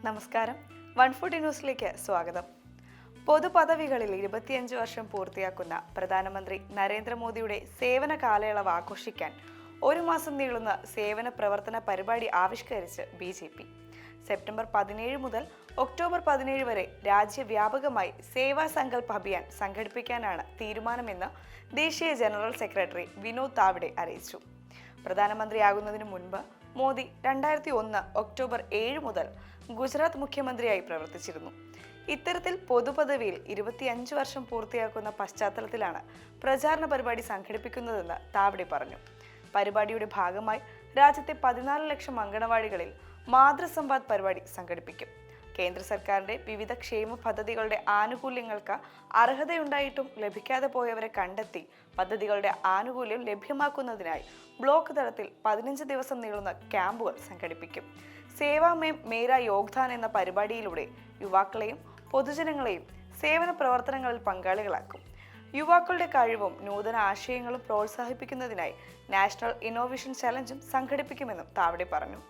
നമസ്കാരം. One food ന്യൂസിലേക്ക് സ്വാഗതം. പൊതുപദവികളിൽ 25 വർഷം പൂർത്തിയാക്കുന്ന പ്രധാനമന്ത്രി നരേന്ദ്രമോദിയുടെ സേവന കാലയളവ് ആഘോഷിക്കാൻ ഒരു മാസം നീളുന്ന സേവന പ്രവർത്തന പരിപാടി ആവിഷ്കരിച്ച് BJP. സെപ്റ്റംബർ 17 മുതൽ ഒക്ടോബർ 17 വരെ രാജ്യവ്യാപകമായി സേവാ സങ്കൽപ് അഭിയാൻ സംഘടിപ്പിക്കാനാണ് തീരുമാനമെന്ന് ദേശീയ ജനറൽ സെക്രട്ടറി വിനോദ് താവ്ഡെ അറിയിച്ചു. പ്രധാനമന്ത്രിയാകുന്നതിനു മുൻപ് മോദി 2001 ഒക്ടോബർ 7 മുതൽ ഗുജറാത്ത് മുഖ്യമന്ത്രിയായി പ്രവർത്തിച്ചിരുന്നു. ഇത്തരത്തിൽ പൊതുപദവിയിൽ 25 വർഷം പൂർത്തിയാക്കുന്ന പശ്ചാത്തലത്തിലാണ് പ്രചാരണ പരിപാടി സംഘടിപ്പിക്കുന്നതെന്ന് താവ്ഡെ പറഞ്ഞു. പരിപാടിയുടെ ഭാഗമായി രാജ്യത്തെ 14 ലക്ഷം അങ്കണവാടികളിൽ മാതൃസംവാദ് പരിപാടി സംഘടിപ്പിക്കും. കേന്ദ്ര സർക്കാരിന്റെ വിവിധ ക്ഷേമ പദ്ധതികളുടെ ആനുകൂല്യങ്ങൾക്ക് അർഹതയുണ്ടായിട്ടും ലഭിക്കാതെ പോയവരെ കണ്ടെത്തി പദ്ധതികളുടെ ആനുകൂല്യം ലഭ്യമാക്കുന്നതിനായി ബ്ലോക്ക് തലത്തിൽ 15 ദിവസം നീളുന്ന ക്യാമ്പുകൾ സംഘടിപ്പിക്കും. സേവാ മേം മേരാ യോഗ്ദാൻ എന്ന പരിപാടിയിലൂടെ യുവാക്കളെയും പൊതുജനങ്ങളെയും സേവന പ്രവർത്തനങ്ങളിൽ പങ്കാളികളാക്കും. യുവാക്കളുടെ കഴിവും നൂതന ആശയങ്ങളും പ്രോത്സാഹിപ്പിക്കുന്നതിനായി നാഷണൽ ഇന്നോവേഷൻ ചലഞ്ചും സംഘടിപ്പിക്കുമെന്നും താവ്ഡെ പറഞ്ഞു.